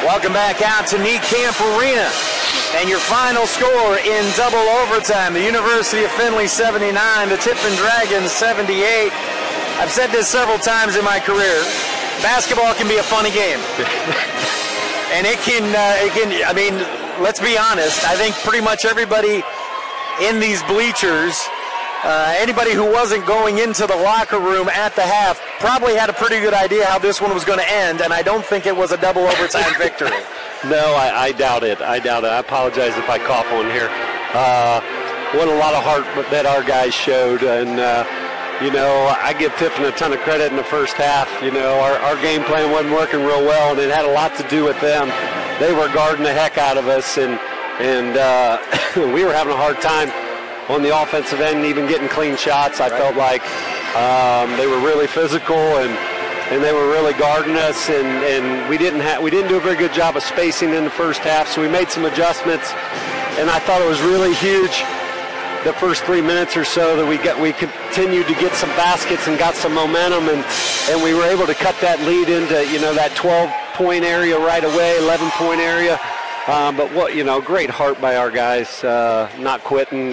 Welcome back out to Neat Camp Arena. And your final score in double overtime, the University of Findlay 79, the Tiffin Dragons 78. I've said this several times in my career. Basketball can be a funny game. And it can, I mean, let's be honest, I think pretty much everybody in these bleachers, anybody who wasn't going into the locker room at the half probably had a pretty good idea how this one was going to end, and I don't think it was a double overtime victory. No, I doubt it. I apologize if I cough on here. What a lot of heart that our guys showed, and I give Tiffin a ton of credit in the first half. Our game plan wasn't working real well, and it had a lot to do with them. They were guarding the heck out of us, and we were having a hard time on the offensive end, even getting clean shots. I felt like they were really physical and they were really guarding us, and we didn't do a very good job of spacing in the first half. So we made some adjustments, and I thought it was really huge the first 3 minutes or so that we continued to get some baskets and got some momentum, and we were able to cut that lead into that 12-point area right away, 11-point area. But great heart by our guys, not quitting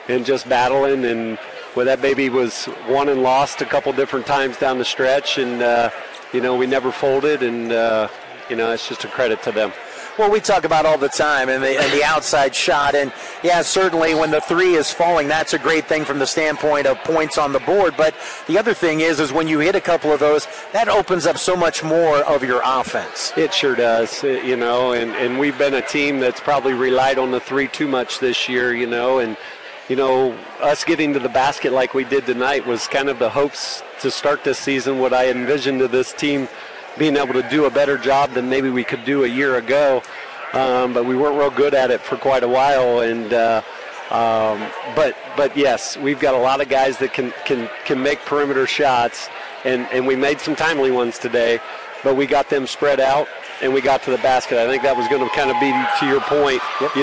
and just battling, and where that baby was won and lost a couple different times down the stretch, and we never folded, and it's just a credit to them. Well, we talk about all the time and the outside shot, and yeah, certainly when the three is falling, that's a great thing from the standpoint of points on the board. But the other thing is when you hit a couple of those, that opens up so much more of your offense. It sure does, and we've been a team that's probably relied on the three too much this year, and us getting to the basket like we did tonight was kind of the hopes to start this season, what I envisioned of this team being able to do a better job than maybe we could do a year ago. But we weren't real good at it for quite a while. And but yes, we've got a lot of guys that can make perimeter shots, and we made some timely ones today, but we got them spread out and we got to the basket. I think that was going to kind of be to your point. Yep.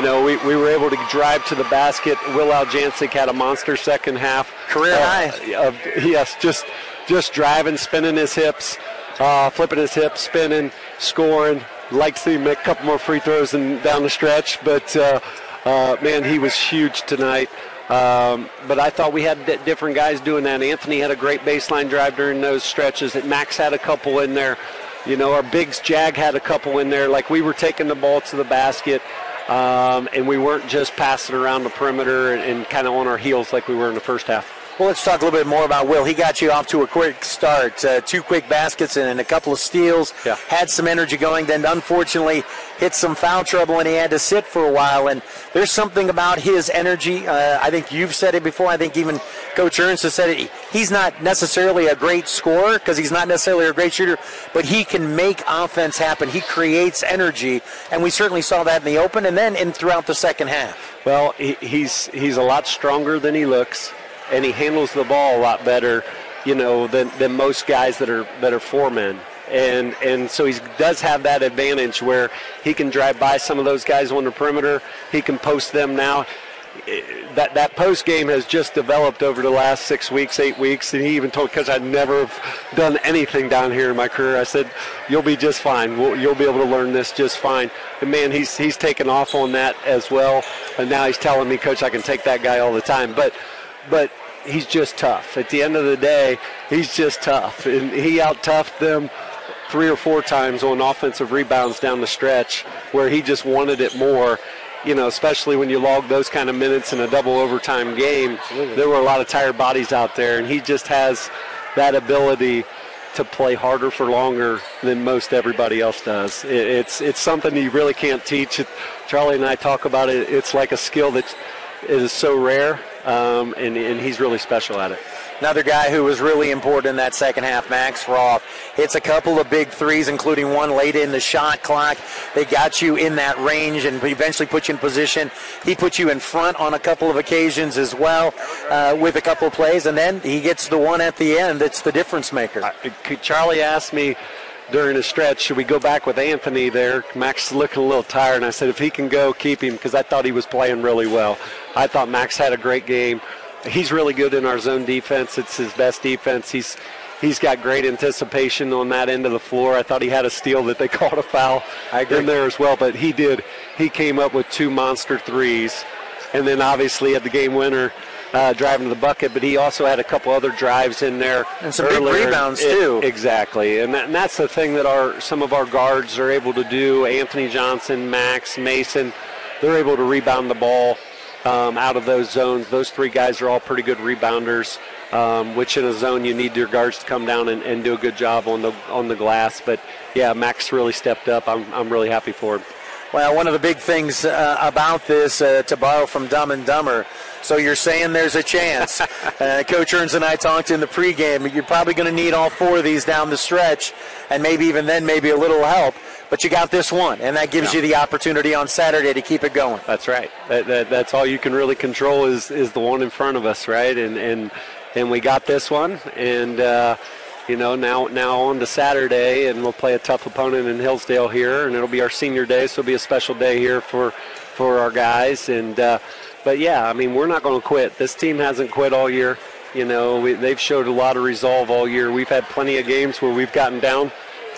We were able to drive to the basket. Will Aljancic had a monster second half. Career high. Yes, just driving, spinning his hips, flipping his hips, spinning, scoring. Like to see him make a couple more free throws down the stretch, but man, he was huge tonight. But I thought we had different guys doing that. Anthony had a great baseline drive during those stretches. Max had a couple in there. Our bigs, Jag had a couple in there. Like, we were taking the ball to the basket, and we weren't just passing around the perimeter and kind of on our heels like we were in the first half. Well, let's talk a little bit more about Will. He got you off to a quick start, 2 quick baskets and a couple of steals. Yeah. Had some energy going, then unfortunately hit some foul trouble and he had to sit for a while. And there's something about his energy. I think you've said it before. I think even Coach Ernst has said it. He's not necessarily a great scorer because he's not necessarily a great shooter, but he can make offense happen. He creates energy, and we certainly saw that in the open and then throughout the second half. Well, he's a lot stronger than he looks. And he handles the ball a lot better, than most guys that are foremen. And so he does have that advantage where he can drive by some of those guys on the perimeter. He can post them now. That post game has just developed over the last 6 weeks, 8 weeks. And he even told, because I'd never done anything down here in my career, I said, you'll be just fine. You'll be able to learn this just fine. And man, he's taken off on that as well. And now he's telling me, Coach, I can take that guy all the time. But he's just tough. At the end of the day, he's just tough. And he out-toughed them 3 or 4 times on offensive rebounds down the stretch where he just wanted it more, especially when you log those kind of minutes in a double overtime game. Absolutely. There were a lot of tired bodies out there, and he just has that ability to play harder for longer than most everybody else does. It's something you really can't teach. Charlie and I talk about it. It's like a skill that is so rare. And he's really special at it. Another guy who was really important in that second half, Max Roth, hits a couple of big threes, including one late in the shot clock. They got you in that range and eventually put you in position. He put you in front on a couple of occasions as well with a couple of plays, and then he gets the one at the end that's the difference maker. Charlie asked me during a stretch, should we go back with Anthony there? Max is looking a little tired, and I said, if he can go, keep him, because I thought he was playing really well. I thought Max had a great game. He's really good in our zone defense. It's his best defense. he's got great anticipation on that end of the floor. I thought he had a steal that they called a foul in there as well, but he did. He came up with 2 monster threes, and then obviously had the game winner driving to the bucket, but he also had a couple other drives in there. And some big rebounds, too. Exactly, and that's the thing that some of our guards are able to do. Anthony Johnson, Max, Mason, they're able to rebound the ball out of those zones. Those 3 guys are all pretty good rebounders, which in a zone you need your guards to come down and do a good job on the glass. But, yeah, Max really stepped up. I'm really happy for him. Well, one of the big things about this, to borrow from Dumb and Dumber, so you're saying there's a chance. Coach Ernst and I talked in the pregame. You're probably going to need all 4 of these down the stretch, and maybe even then maybe a little help. But you got this one, and that gives you the opportunity on Saturday to keep it going. That's right. That's all you can really control is the one in front of us, right? And we got this one, and now on to Saturday, and we'll play a tough opponent in Hillsdale here, and it'll be our senior day, so it'll be a special day here for our guys. And but yeah, I mean, we're not going to quit. This team hasn't quit all year. They've showed a lot of resolve all year. We've had plenty of games where we've gotten down.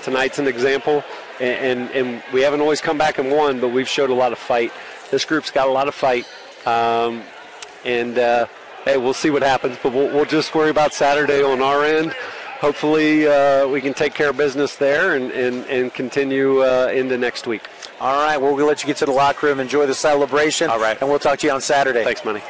Tonight's an example. And we haven't always come back and won, but we've showed a lot of fight. This group's got a lot of fight. Hey, we'll see what happens, but we'll just worry about Saturday on our end. Hopefully we can take care of business there and continue into next week. All right, well, we'll let you get to the locker room, enjoy the celebration. All right. And we'll talk to you on Saturday. Thanks, Money.